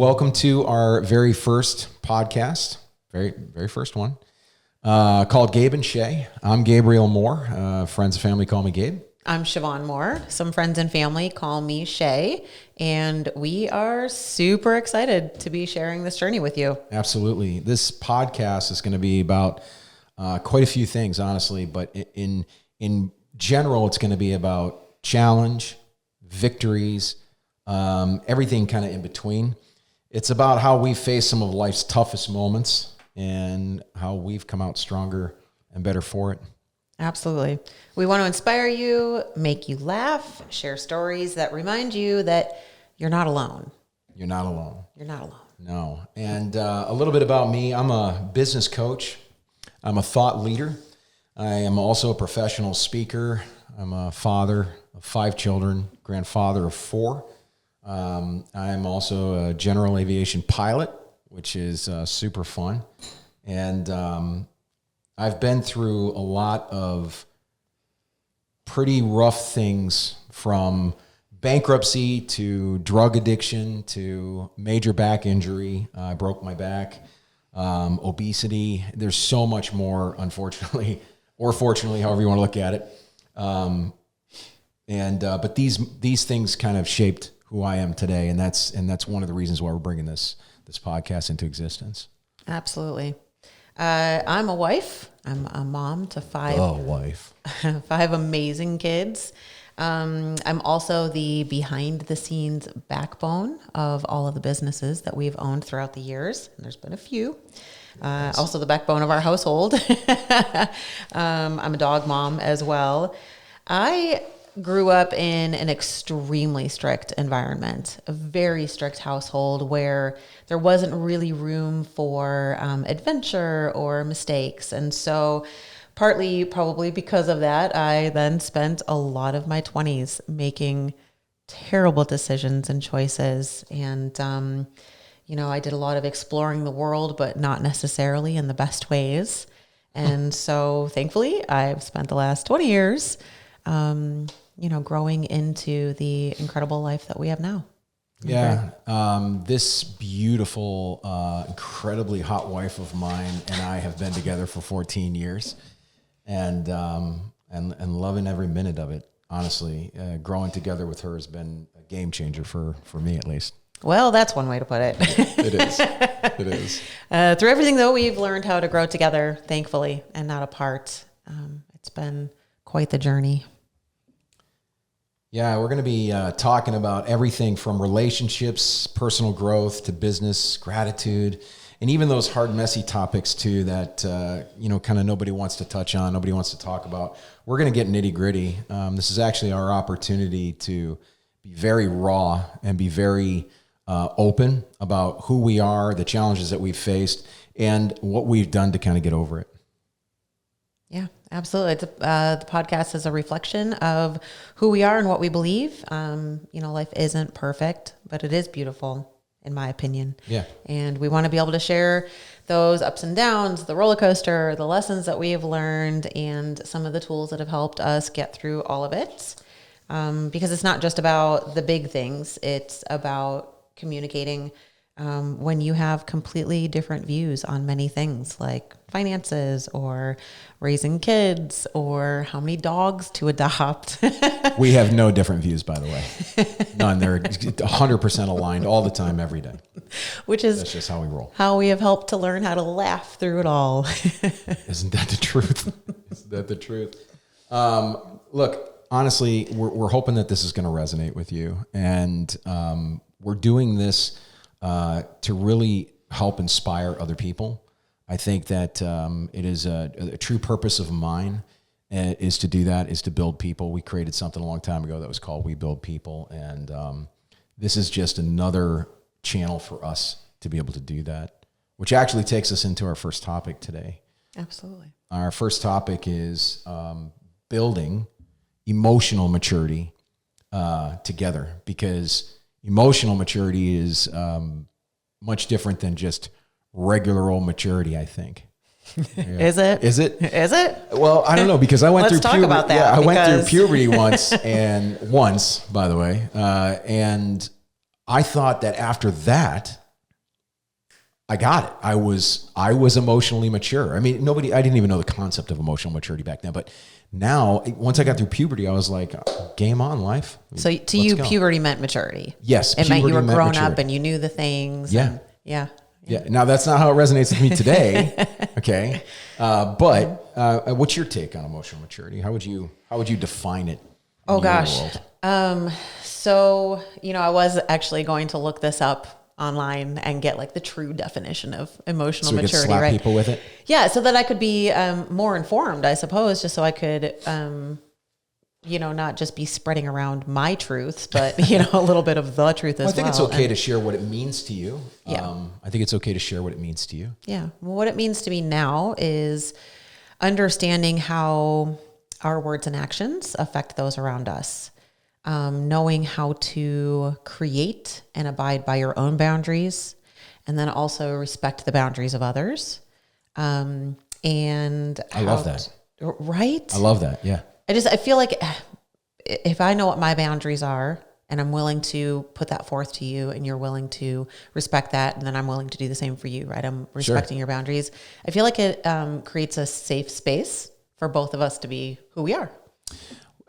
welcome to our very first podcast, very first one, called Gabe and Shey. I'm Gabriel Moore. Friends and family call me Gabe. I'm Siobhan Moore. Some friends and family call me Shey, and we are super excited to be sharing this journey with you. Absolutely. This podcast is going to be about quite a few things, honestly, but in general, it's going to be about challenge, victories, everything kind of in between. It's about how we face some of life's toughest moments and how we've come out stronger and better for it. Absolutely. We want to inspire you, make you laugh, share stories that remind you that you're not alone. You're not alone. You're not alone. No. And a little bit about me. I'm a business coach. I'm a thought leader. I am also a professional speaker. I'm a father of 5 children, grandfather of 4. I'm also a general aviation pilot, which is super fun. And I've been through a lot of pretty rough things, from bankruptcy to drug addiction to major back injury. I broke my back, obesity. There's so much more, unfortunately, or fortunately, however you want to look at it. But these things kind of shaped who I am today, and that's one of the reasons why we're bringing this podcast into existence. Absolutely. I'm a wife. I'm a mom to 5. Oh, wife. 5 amazing kids. I'm also the behind the scenes backbone of all of the businesses that we've owned throughout the years. And there's been a few. Also the backbone of our household. I'm a dog mom as well. I grew up in an extremely strict environment, a very strict household where there wasn't really room for adventure or mistakes. And so partly probably because of that, I then spent a lot of my 20s making terrible decisions and choices. And, I did a lot of exploring the world, but not necessarily in the best ways. And so thankfully, I've spent the last 20 years growing into the incredible life that we have now. Yeah. This beautiful, incredibly hot wife of mine and I have been together for 14 years and loving every minute of it. Honestly, growing together with her has been a game changer for me, at least. Well, that's one way to put it. It is. It is. Through everything, though, we've learned how to grow together, thankfully, and not apart. It's been quite the journey. Yeah, we're going to be talking about everything from relationships, personal growth, to business, gratitude, and even those hard, messy topics too that, kind of nobody wants to touch on, nobody wants to talk about. We're going to get nitty gritty. This is actually our opportunity to be very raw and be very open about who we are, the challenges that we've faced, and what we've done to kind of get over it. Yeah, absolutely. The podcast is a reflection of who we are and what we believe. Life isn't perfect, but it is beautiful, in my opinion. Yeah. And we want to be able to share those ups and downs, the roller coaster, the lessons that we have learned, and some of the tools that have helped us get through all of it. Because it's not just about the big things. It's about communicating when you have completely different views on many things, like finances or raising kids or how many dogs to adopt. We have no different views, by the way. None. They're 100% aligned all the time, every day. That's just how we roll. How we have helped to learn how to laugh through it all. Isn't that the truth? Isn't that the truth? Look, honestly, we're hoping that this is going to resonate with you. And we're doing this to really help inspire other people. I think that it is a true purpose of mine is to do that, is to build people. We created something a long time ago that was called We Build People. And this is just another channel for us to be able to do that, which actually takes us into our first topic today. Absolutely. Our first topic is building emotional maturity together, because emotional maturity is much different than just regular old maturity, I think. Yeah. Is it? Is it? Is it? Well, I don't know, because I went through puberty. About that. Yeah, I went through puberty once, by the way, and I thought that after that, I got it. I was emotionally mature. I mean, I didn't even know the concept of emotional maturity back then, but now once I got through puberty, I was like, game on, life. So to you, puberty meant maturity. Yes. It meant you were grown up and you knew the things. Yeah. Yeah. Now that's not how it resonates with me today. Okay. But what's your take on emotional maturity? How would you define it? Oh gosh. So, I was actually going to look this up online and get like the true definition of emotional maturity, could slap right? people with it. Yeah. So that I could be more informed, I suppose, just so I could, not just be spreading around my truths, but, a little bit of the truth as well. I think it's okay to share what it means to you. Yeah. I think it's okay to share what it means to you. Yeah. Well, what it means to me now is understanding how our words and actions affect those around us. Knowing how to create and abide by your own boundaries, and then also respect the boundaries of others. And I love that. Right? I love that. Yeah. I feel like if I know what my boundaries are and I'm willing to put that forth to you and you're willing to respect that, and then I'm willing to do the same for you, right? I'm respecting your boundaries. I feel like it creates a safe space for both of us to be who we are.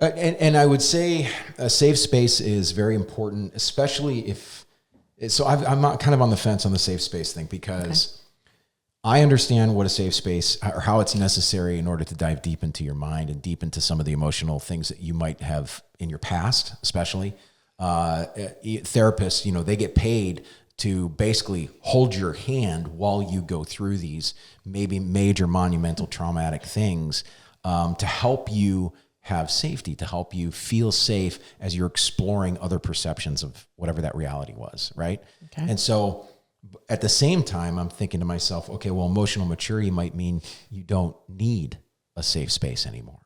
And I would say a safe space is very important, especially if. So I'm not kind of on the fence on the safe space thing because I understand what a safe space or how it's necessary in order to dive deep into your mind and deep into some of the emotional things that you might have in your past, especially therapists. They get paid to basically hold your hand while you go through these maybe major monumental traumatic things to help you have safety, to help you feel safe as you're exploring other perceptions of whatever that reality was, right? Okay. And so at the same time, I'm thinking to myself, okay, well, emotional maturity might mean you don't need a safe space anymore.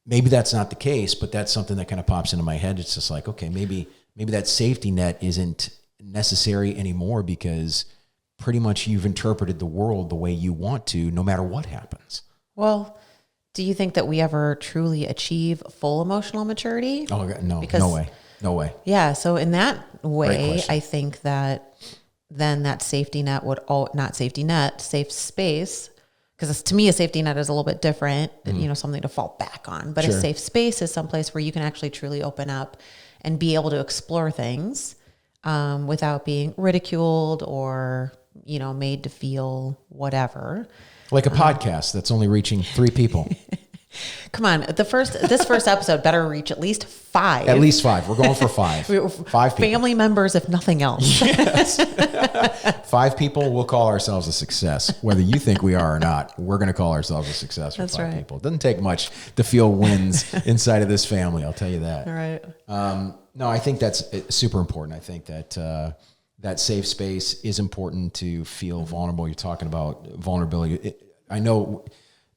Maybe that's not the case, but that's something that kind of pops into my head. It's just like, okay, maybe that safety net isn't necessary anymore because pretty much you've interpreted the world the way you want to, no matter what happens. Well, do you think that we ever truly achieve full emotional maturity? Oh, no, no way. Yeah. So in that way, I think that then that safety net safe space, because to me, a safety net is a little bit different, something to fall back on. But a safe space is someplace where you can actually truly open up and be able to explore things without being ridiculed or, made to feel whatever. Like a podcast that's only reaching 3 people. Come on. This first episode better reach at least 5. At least 5. We're going for 5. 5 people. Family members, if nothing else. Yes. 5 people, we'll call ourselves a success. Whether you think we are or not, we're going to call ourselves a success for That's 5 right. people. It doesn't take much to feel wins inside of this family, I'll tell you that. All right. No, I think that's super important. I think that that safe space is important to feel vulnerable. You're talking about vulnerability. I know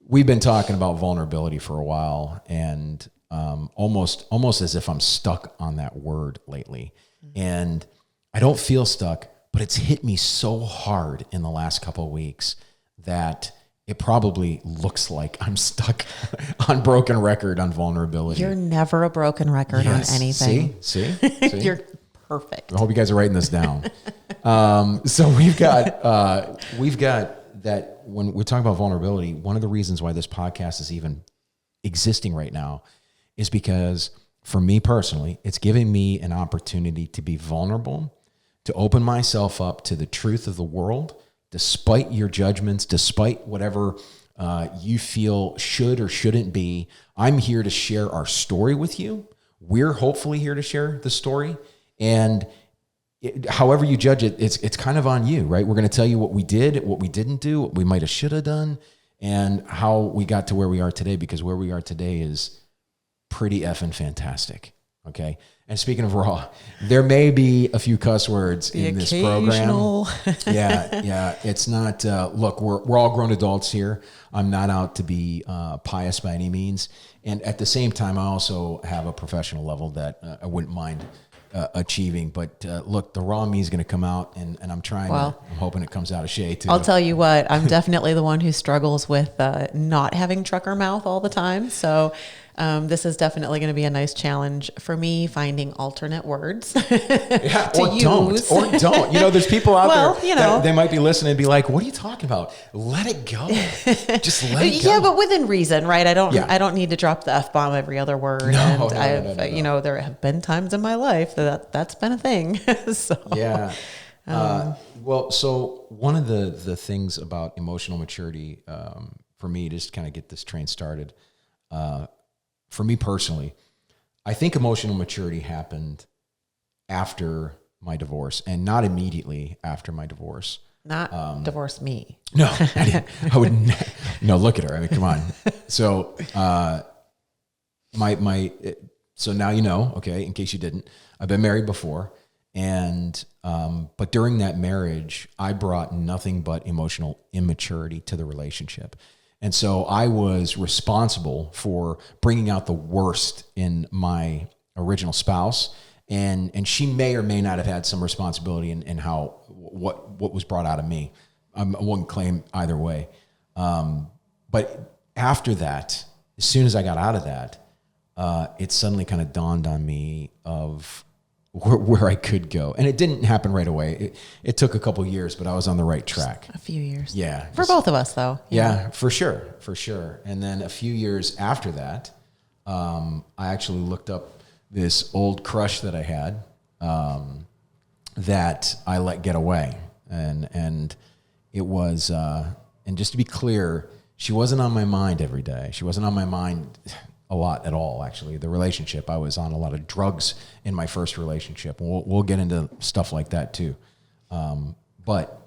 we've been talking about vulnerability for a while, and almost as if I'm stuck on that word lately. And I don't feel stuck, but it's hit me so hard in the last couple of weeks that it probably looks like I'm stuck on broken record on vulnerability. You're never a broken record on anything. See? You're perfect. I hope you guys are writing this down. So we've got that when we're talking about vulnerability, one of the reasons why this podcast is even existing right now is because for me personally, it's giving me an opportunity to be vulnerable, to open myself up to the truth of the world, despite your judgments, despite whatever you feel should or shouldn't be. I'm here to share our story with you. We're hopefully here to share the story. And however you judge it, it's kind of on you, right? We're going to tell you what we did, what we didn't do, what we might have should have done, and how we got to where we are today, because where we are today is pretty effing fantastic. Okay. And speaking of raw, there may be a few cuss words in this program. Yeah. It's not, look, we're all grown adults here. I'm not out to be pious by any means. And at the same time, I also have a professional level that I wouldn't mind achieving. But look, the raw me is going to come out, and I'm trying. I'm hoping it comes out of Shey too. I'll tell you what, I'm definitely the one who struggles with not having trucker mouth all the time. So This is definitely going to be a nice challenge for me, finding alternate words Yeah, to or use. don't. There's people out there know. that they might be listening and be like, "What are you talking about? Let it go. Just let it go." Yeah, but within reason, right? I Yeah. don't need to drop the F-bomb every other word. No, No. There have been times in my life that's been a thing. So Yeah. So one of the things about emotional maturity, for me, just kind of get this train started, for me personally, I think emotional maturity happened after my divorce and not immediately after my divorce. not divorce me. No, I would. No, look at her. I mean, come on. So, so now okay, in case you didn't, I've been married before. And, but during that marriage, I brought nothing but emotional immaturity to the relationship. And so I was responsible for bringing out the worst in my original spouse. And she may or may not have had some responsibility in what was brought out of me. I wouldn't claim either way. But after that, as soon as I got out of that, it suddenly kind of dawned on me of where I could go. And it didn't happen right away. It took a couple of years, but I was on the right track. A few years. Yeah. For both of us, though. Yeah, for sure. And then a few years after that, I actually looked up this old crush that I had, that I let get away. And it was, and just to be clear, she wasn't on my mind every day. She wasn't on my mind a lot at all, actually. The relationship, I was on a lot of drugs in my first relationship. We'll get into stuff like that too. But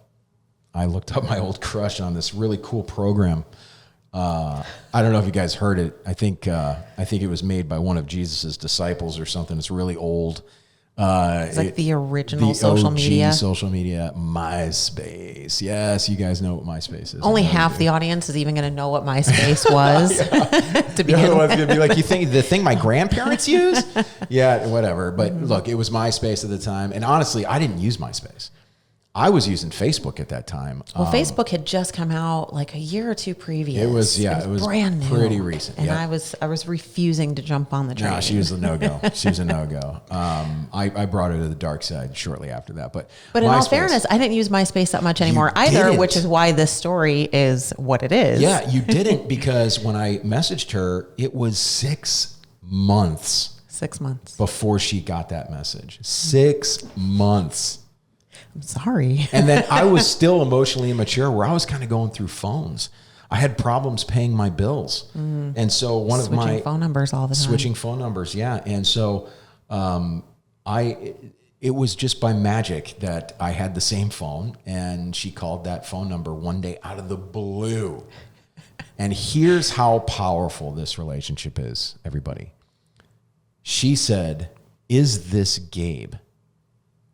I looked up my old crush on this really cool program. I don't know if you guys heard it. I think it was made by one of Jesus's disciples or something. It's really old. It's like the original social media. Social media, MySpace. Yes, you guys know what MySpace is. Only half the audience is even going to know what MySpace was. To begin The with. one's gonna be like, you think the thing my grandparents use? Yeah, whatever. But look, it was MySpace at the time, and honestly, I didn't use MySpace. I was using Facebook at that time. Well, Facebook had just come out like a year or two previous. It was brand new, pretty recent. and Yep. I was refusing to jump on the train. No, she was a no-go. She was a no-go. I brought her to the dark side shortly after that. But in all fairness, I didn't use MySpace that much anymore either, didn't. which is why this story is what it is. Yeah, you didn't, because when I messaged her, it was 6 months 6 months. before she got that message. 6 months. I'm sorry. And then I was still emotionally immature, where I was kind of going through phones. I had problems paying my bills. And so one of my Switching phone numbers all the time. switching phone numbers. Yeah. And so, it was just by magic that I had the same phone, and she called that phone number one day out of the blue. And here's how powerful this relationship is, everybody. She said, "Is this Gabe?"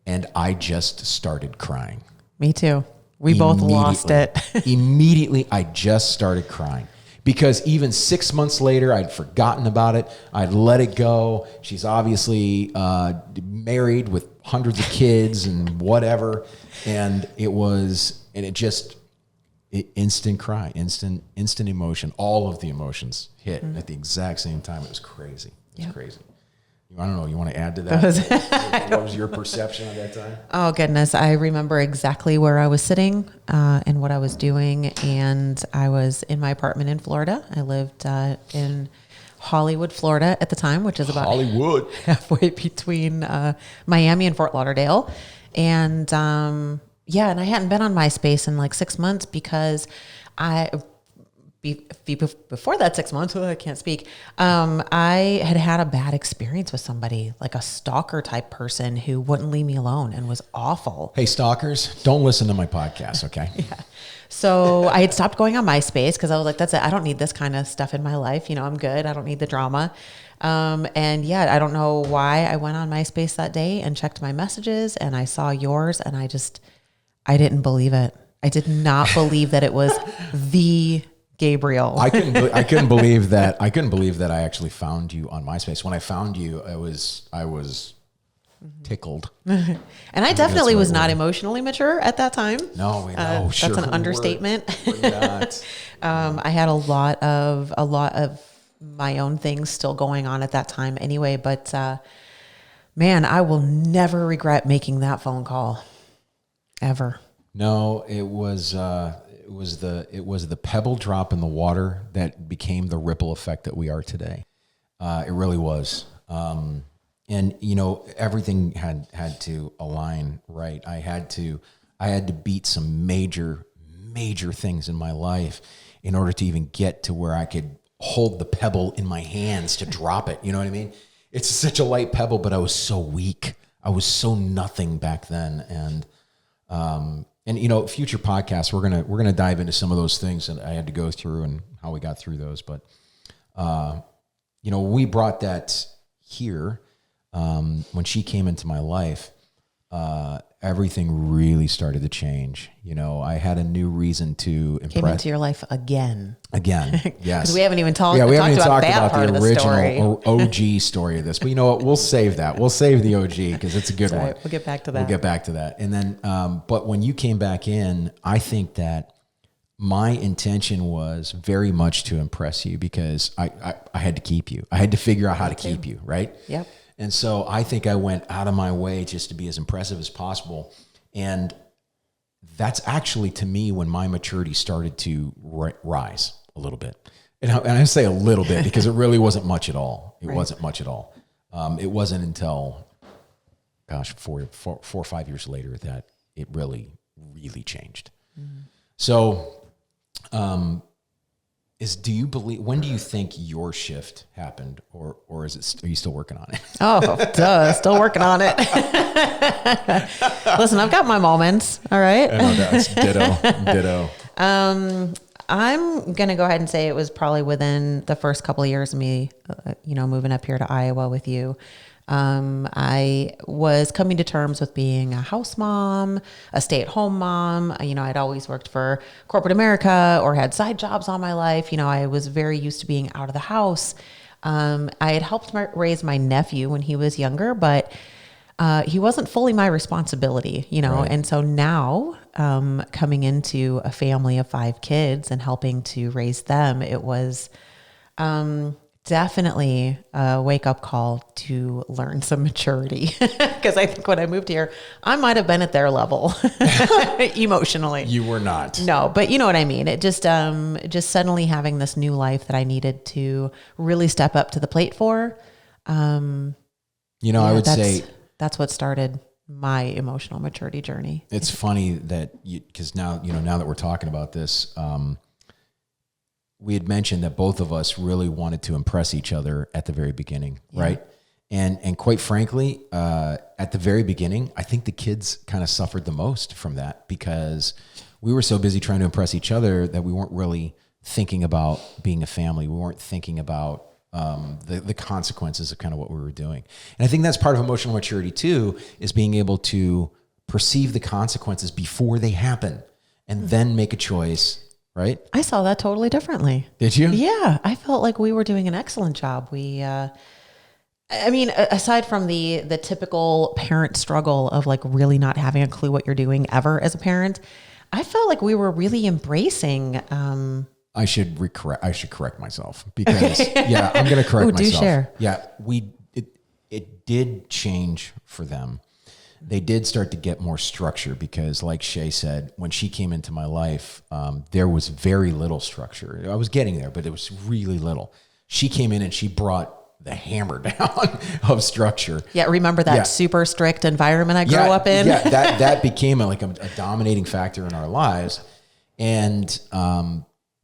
And I just started crying. Me too. We both lost it. Immediately, I just started crying. Because even 6 months later, I'd forgotten about it. I'd let it go. She's obviously married with hundreds of kids and whatever. And instant cry, instant emotion. All of the emotions hit at the exact same time. It was crazy. It was crazy. I don't know. You want to add to that? What was your perception at that time? Oh, goodness. I remember exactly where I was sitting and what I was doing. And I was in my apartment in Florida. I lived in Hollywood, Florida at the time, which is about Hollywood, halfway between Miami and Fort Lauderdale. And and I hadn't been on MySpace in like 6 months because before that 6 months, I can't speak. I had a bad experience with somebody, like a stalker type person who wouldn't leave me alone and was awful. Hey, stalkers, don't listen to my podcast, okay? Yeah. So I had stopped going on MySpace because I was like, that's it. I don't need this kind of stuff in my life. I'm good. I don't need the drama. I don't know why I went on MySpace that day and checked my messages, and I saw yours, and I didn't believe it. I did not believe that it was the Gabriel. I couldn't believe that. I couldn't believe that I actually found you on MySpace. When I found you, I was tickled. And I definitely was not emotionally mature at that time. No, sure. That's an understatement. We're not. I had a lot of my own things still going on at that time anyway. But man, I will never regret making that phone call ever. No, it was the pebble drop in the water that became the ripple effect that we are today. It really was. And everything had to align right. I had to beat some major things in my life in order to even get to where I could hold the pebble in my hands to drop it. You know what I mean? It's such a light pebble, but I was so weak. I was so nothing back then. And future podcasts, we're gonna dive into some of those things that I had to go through and how we got through those. But we brought that here when she came into my life. Everything really started to change. I had a new reason to impress. Came into your life again. Yes. Because we haven't even talked about the original OG story of this. But you know what? We'll save that. We'll save the OG because it's a good one. We'll get back to that. And then, but when you came back in, I think that my intention was very much to impress you because I had to keep you. I had to figure out how to keep you, right? Yep. And so I think I went out of my way just to be as impressive as possible. And that's actually, to me, when my maturity started to rise a little bit. And I say a little bit because it really wasn't much at all. It wasn't much at all. It wasn't until, 4 or 5 years later that it really, really changed. Mm-hmm. So, when do you think your shift happened, or are you still working on it? Oh, duh, still working on it. Listen, I've got my moments. All right. I know that's ditto. I'm going to go ahead and say it was probably within the first couple of years of me, moving up here to Iowa with you. I was coming to terms with being a house mom, a stay-at-home mom. I'd always worked for corporate America or had side jobs all my life. I was very used to being out of the house. I had helped raise my nephew when he was younger, but he wasn't fully my responsibility, Right. And so now, coming into a family of 5 kids and helping to raise them, it was, definitely a wake-up call to learn some maturity. Because I think when I moved here, I might have been at their level emotionally. You were not. No, but you know what I mean. It just suddenly having this new life that I needed to really step up to the plate for. I would say that's what started my emotional maturity journey. It's funny that because now that we're talking about this, we had mentioned that both of us really wanted to impress each other at the very beginning, right? And quite frankly, at the very beginning, I think the kids kind of suffered the most from that because we were so busy trying to impress each other that we weren't really thinking about being a family. We weren't thinking about the consequences of kind of what we were doing. And I think that's part of emotional maturity too, is being able to perceive the consequences before they happen and then make a choice. Right? I saw that totally differently. Did you? Yeah. I felt like we were doing an excellent job. Aside from the typical parent struggle of like really not having a clue what you're doing ever as a parent, I felt like we were really embracing. I should correct myself because I'm going to correct myself. Do share. Yeah. It did change for them. They did start to get more structure because, like Shey said, when she came into my life, there was very little structure. I was getting there, but it was really little. She came in and she brought the hammer down of structure. Yeah, remember that super strict environment I grew up in? Yeah, that became a dominating factor in our lives. And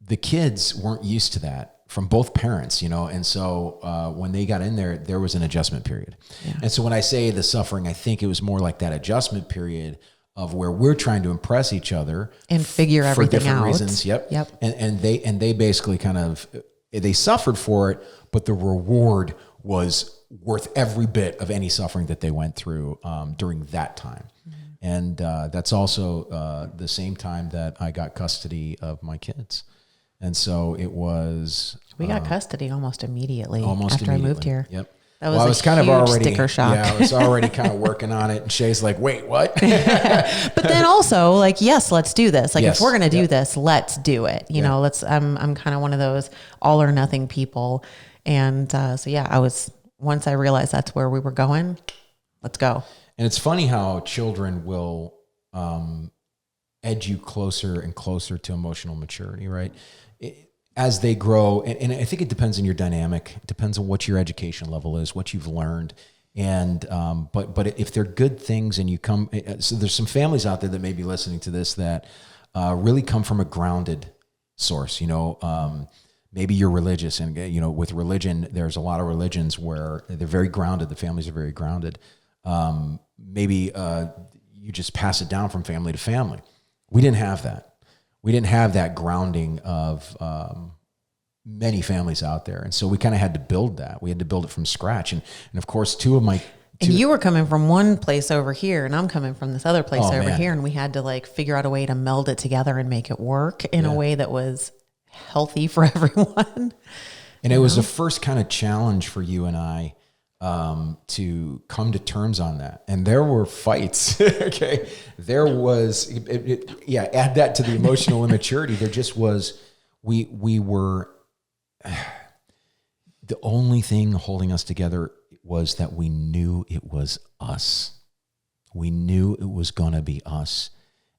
the kids weren't used to that from both parents, and so when they got in there was an adjustment period. Yeah. And so when I say the suffering, I think it was more like that adjustment period of where we're trying to impress each other and figure everything out for different reasons. Yep. And they basically they suffered for it, but the reward was worth every bit of any suffering that they went through during that time. Mm-hmm. And that's also the same time that I got custody of my kids. And so it was... We got custody almost immediately after I moved here. Yep. That was a huge sticker shock. Yeah, I was already kind of working on it. And Shay's like, wait, what? But then also like, yes, let's do this. Like Yes. if we're going to do this, let's do it. You know, I'm kind of one of those all or nothing people. And so, yeah, once I realized that's where we were going, let's go. And it's funny how children will edge you closer and closer to emotional maturity, right? As they grow, and I think it depends on your dynamic. It depends on what your education level is, what you've learned. And but if they're good things and you come, so there's some families out there that may be listening to this that really come from a grounded source. You know, maybe you're religious, and you know, with religion, there's a lot of religions where they're very grounded. The families are very grounded. Maybe you just pass it down from family to family. We didn't have that. We didn't have that grounding of many families out there. And so we kind of had to build that. We had to build it from scratch. And of course, and you were coming from one place over here, and I'm coming from this other place over man. here. And we had to like figure out a way to meld it together and make it work in a way that was healthy for everyone. And it was the first kind of challenge for you and I to come to terms on that. And there were fights. Okay. There was, add that to the emotional immaturity. There just was, we were, the only thing holding us together was that we knew it was us. We knew it was going to be us.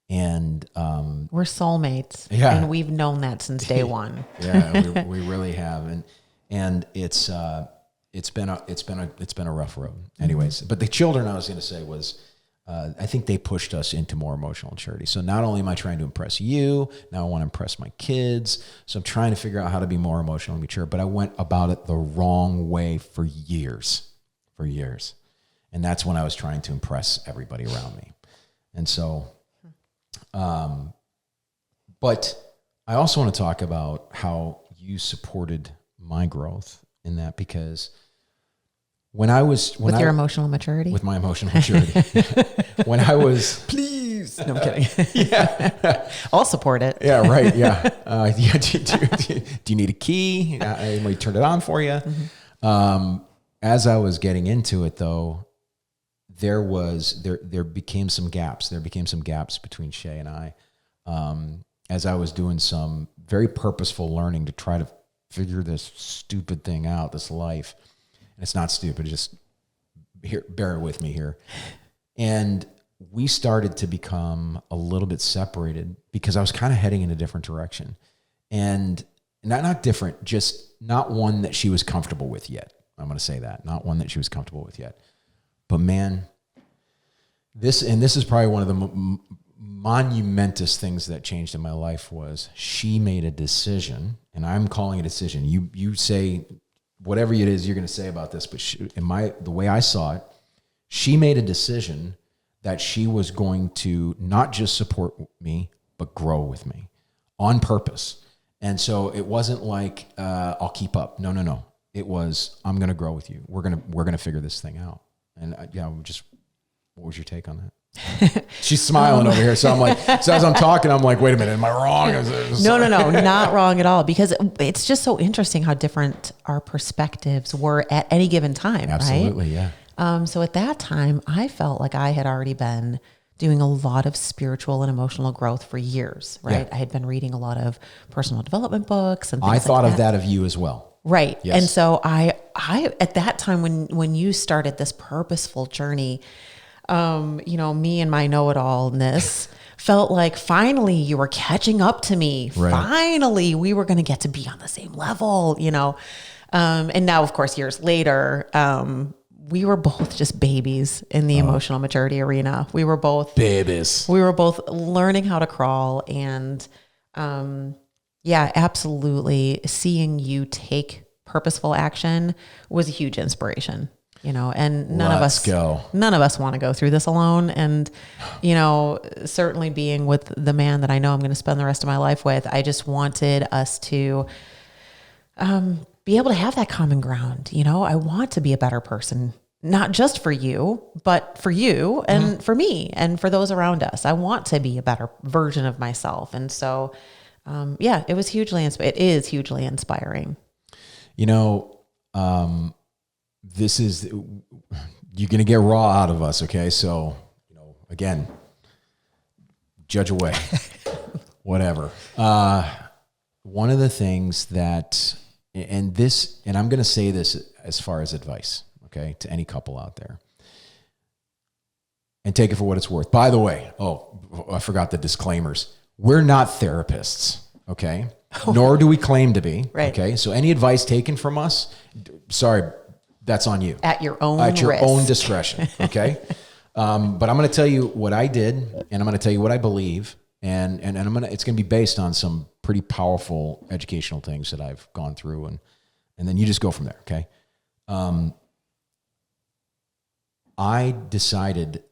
And, we're soulmates. Yeah. And we've known that since day one. Yeah, we really have. And it's been a rough road. Anyways, but the children, I was going to say, was I think they pushed us into more emotional maturity. So not only am I trying to impress you, now I want to impress my kids. So I'm trying to figure out how to be more emotionally mature, but I went about it the wrong way for years. And that's when I was trying to impress everybody around me. And so, but I also want to talk about how you supported my growth in that, because when I was your emotional maturity, with my emotional maturity, when I was, please, no, I'm kidding. Yeah, I'll support it. Yeah, right. Yeah. Do you need a key? Let me turn it on for you. Mm-hmm. As I was getting into it, though, there became some gaps. There became some gaps between Shey and I, as I was doing some very purposeful learning to try to figure this stupid thing out, this life. And it's not stupid, just bear with me here. And we started to become a little bit separated because I was kind of heading in a different direction. And not different, just not one that she was comfortable with yet. I'm going to say that. Not one that she was comfortable with yet. But man, this is probably one of the monumentous things that changed in my life was she made a decision, and I'm calling it a decision. You say whatever it is you're going to say about this, but the way I saw it, she made a decision that she was going to not just support me, but grow with me on purpose. And so it wasn't like, I'll keep up. No. It was, I'm going to grow with you. We're going to figure this thing out. And what was your take on that? She's smiling over here. So I'm like, so as I'm talking, I'm like, wait a minute, am I wrong? No, not wrong at all. Because it's just so interesting how different our perspectives were at any given time. Absolutely, right? Yeah. So at that time, I felt like I had already been doing a lot of spiritual and emotional growth for years, right? Yeah. I had been reading a lot of personal development books and things I thought like of that of you as well. Right. Yes. And so I at that time when you started this purposeful journey, me and my know-it-allness felt like finally you were catching up to me. Right. Finally, we were going to get to be on the same level, and now of course, years later, we were both just babies in the emotional maturity arena. We were both babies. We were both learning how to crawl, and, absolutely. Seeing you take purposeful action was a huge inspiration. And none of us want to go through this alone. And, certainly being with the man that I know I'm going to spend the rest of my life with, I just wanted us to be able to have that common ground. I want to be a better person, not just for you, but for you and for me and for those around us. I want to be a better version of myself. And so, it is hugely inspiring. this is, you're going to get raw out of us. Okay. So, again, judge away, whatever. One of the things that, and I'm going to say this as far as advice, okay, to any couple out there, and take it for what it's worth. By the way, I forgot the disclaimers. We're not therapists, okay? Nor do we claim to be, right. Okay? So any advice taken from us, sorry, that's on you. At your own At your risk. own discretion, okay? But I'm going to tell you what I did, and I'm going to tell you what I believe, and it's going to be based on some pretty powerful educational things that I've gone through, and then you just go from there, okay? I decided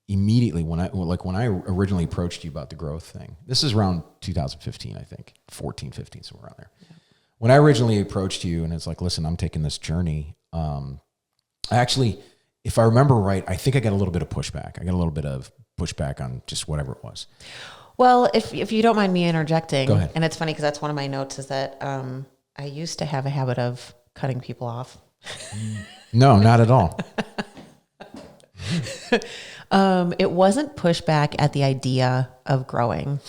immediately when I originally approached you about the growth thing. This is around 2015, I think, 14, 15, somewhere around there. Yeah. When I originally approached you, and it's like, listen, I'm taking this journey. Actually, if I remember right, I think I got a little bit of pushback. I got a little bit of pushback on just whatever it was. Well, if you don't mind me interjecting, go ahead. And it's funny because that's one of my notes is that I used to have a habit of cutting people off. No, not at all. It wasn't pushback at the idea of growing.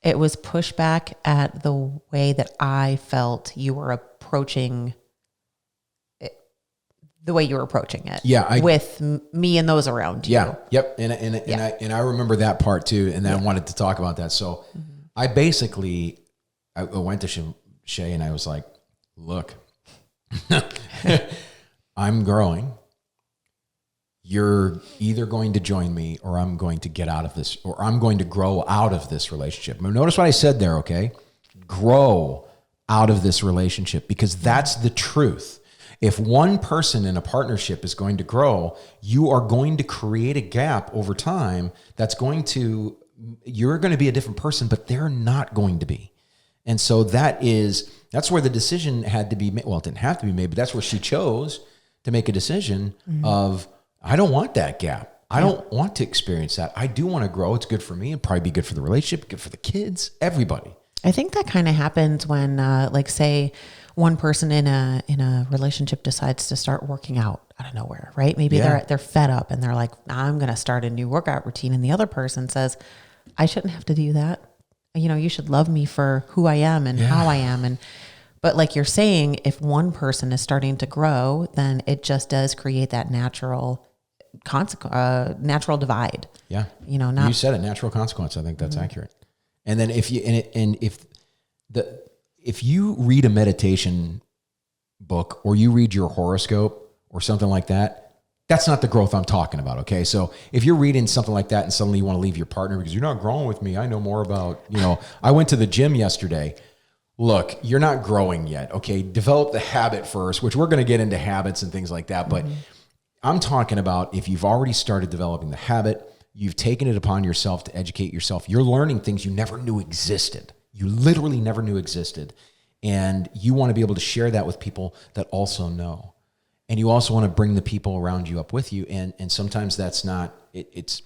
It was pushback at the way that I felt you were approaching it, the way you were approaching it. Yeah, with me and those around you. Yeah, yep. And I remember that part too. And then I wanted to talk about that. So I basically, I went to Shey and I was like, look, I'm growing. You're either going to join me or I'm going to get out of this, or I'm going to grow out of this relationship. Notice what I said there, okay? Grow out of this relationship, because that's the truth. If one person in a partnership is going to grow, you are going to create a gap over time you're going to be a different person, but they're not going to be. And so that's where the decision had to be made. Well, it didn't have to be made, but that's where she chose to make a decision of, I don't want that gap. I don't want to experience that. I do want to grow. It's good for me. It'd probably be good for the relationship, good for the kids, everybody. I think that kind of happens when, like, say, one person in a relationship decides to start working out out of nowhere, right? Maybe they're fed up and they're like, I'm going to start a new workout routine, and the other person says, I shouldn't have to do that. You should love me for who I am and how I am, but like you're saying, if one person is starting to grow, then it just does create that natural divide. Yeah. You said it, natural consequence. I think that's accurate. And then if you read a meditation book or you read your horoscope or something like that, that's not the growth I'm talking about. Okay. So if you're reading something like that and suddenly you want to leave your partner because you're not growing with me, I know more about, I went to the gym yesterday. Look, you're not growing yet. Okay. Develop the habit first, which we're going to get into habits and things like that. But I'm talking about if you've already started developing the habit, you've taken it upon yourself to educate yourself. You're learning things you never knew existed. You literally never knew existed. And you want to be able to share that with people that also know. And you also want to bring the people around you up with you. And sometimes that's not, it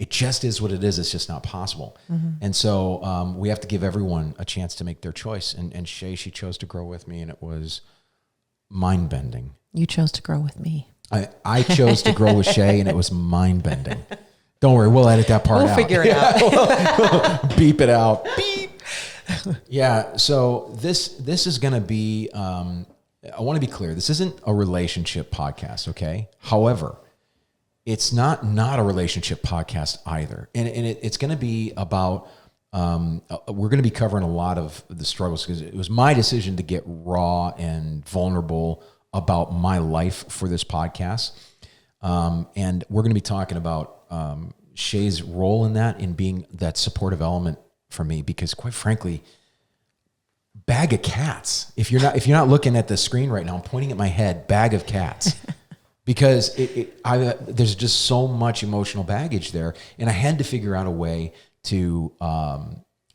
just is what it is. It's just not possible. And so we have to give everyone a chance to make their choice. And Shey, she chose to grow with me, and it was mind-bending. You chose to grow with me. I chose to grow with Shey, and it was mind-bending. Don't worry, we'll edit that part out. We'll figure it out. Beep it out. Beep. Yeah, so this is going to be, I want to be clear, this isn't a relationship podcast, okay? However, it's not a relationship podcast either. And it's going to be about, we're going to be covering a lot of the struggles because it was my decision to get raw and vulnerable about my life for this podcast. And we're going to be talking about Shey's role in that, in being that supportive element for me, because quite frankly, bag of cats. If you're not looking at the screen right now, I'm pointing at my head, bag of cats, because there's just so much emotional baggage there, and I had to figure out a way to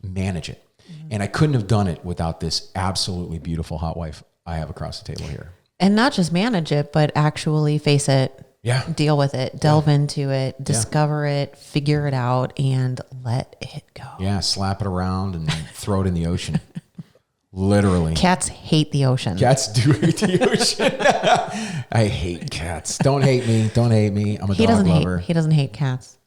manage it, and I couldn't have done it without this absolutely beautiful hot wife I have across the table here. And not just manage it, but actually face it. Yeah. Deal with it, delve into it, discover it, figure it out, and let it go. Yeah, slap it around and throw it in the ocean. Literally. Cats hate the ocean. Cats do hate the ocean. I hate cats. Don't hate me. Don't hate me. I'm a dog lover. He doesn't hate cats.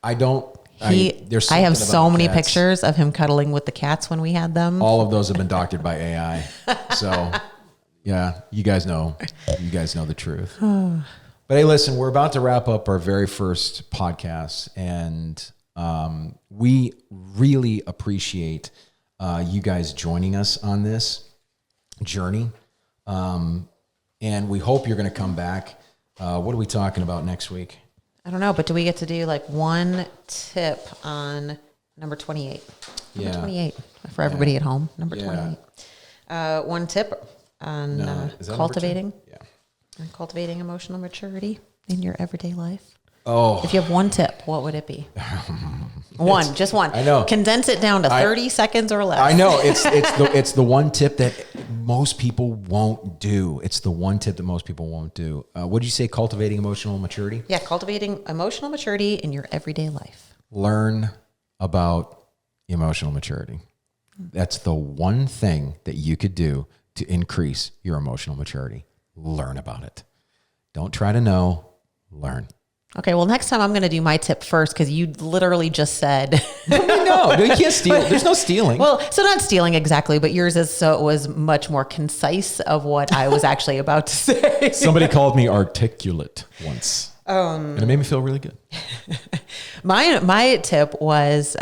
I don't. I have so many pictures of him cuddling with the cats when we had them. All of those have been doctored by AI. So, yeah, you guys know the truth. But hey, listen, we're about to wrap up our very first podcast, and we really appreciate you guys joining us on this journey. And we hope you're going to come back. What are we talking about next week? I don't know, but do we get to do like one tip on number 28? Number 28 for everybody at home. Number 28. One tip on cultivating. Yeah. On cultivating emotional maturity in your everyday life. Oh. If you have one tip, what would it be? Just one. I know. Condense it down to 30 seconds or less. I know. It's the one tip that most people won't do. It's the one tip that most people won't do. What did you say? Cultivating emotional maturity? Yeah, cultivating emotional maturity in your everyday life. Learn about emotional maturity. That's the one thing that you could do to increase your emotional maturity. Learn about it. Don't try to know. Learn. Okay, well, next time I'm going to do my tip first because you literally just said. No, you can't steal. There's no stealing. Well, so not stealing exactly, but yours is so it was much more concise of what I was actually about to say. Somebody called me articulate once, and it made me feel really good. My tip was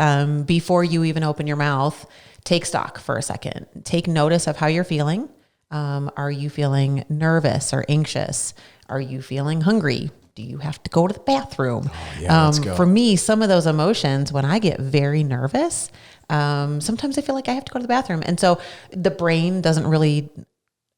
before you even open your mouth, take stock for a second. Take notice of how you're feeling. Are you feeling nervous or anxious? Are you feeling hungry? Do you have to go to the bathroom? Oh, yeah, let's go. For me, some of those emotions, when I get very nervous, sometimes I feel like I have to go to the bathroom. And so the brain doesn't really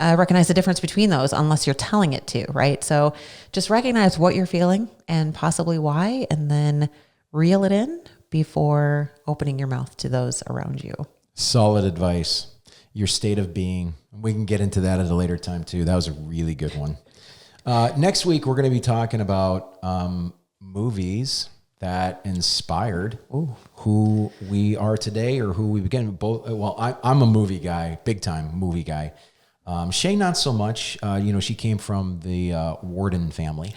recognize the difference between those unless you're telling it to, right? So just recognize what you're feeling and possibly why, and then reel it in before opening your mouth to those around you. Solid advice. Your state of being. We can get into that at a later time too. That was a really good one. Next week, we're going to be talking about movies that inspired who we are today or who we became. Both. Well, I'm a movie guy, big time movie guy. Shey, not so much. She came from the Warden family.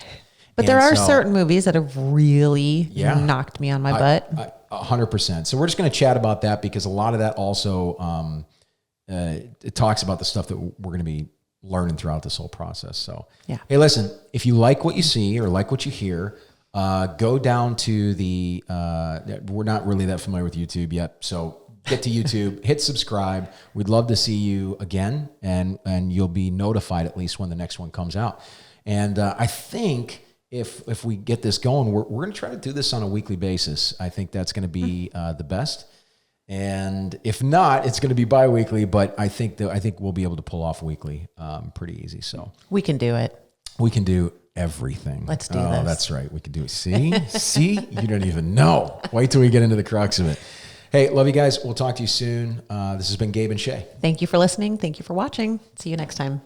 But there are certain movies that have really knocked me on my butt. 100%. So we're just going to chat about that because a lot of that also it talks about the stuff that we're going to be learning throughout this whole process. So, hey, listen, if you like what you see or like what you hear, go down to the, we're not really that familiar with YouTube yet. So get to YouTube, hit subscribe. We'd love to see you again. And you'll be notified at least when the next one comes out. And I think if we get this going, we're going to try to do this on a weekly basis. I think that's going to be the best. And if not, it's going to be bi-weekly, but I think we'll be able to pull off weekly pretty easy. So we can do it. We can do everything. Let's do this. That's right. We can do it. See, you don't even know. Wait till we get into the crux of it. Hey, love you guys. We'll talk to you soon. This has been Gabe and Shey. Thank you for listening. Thank you for watching. See you next time.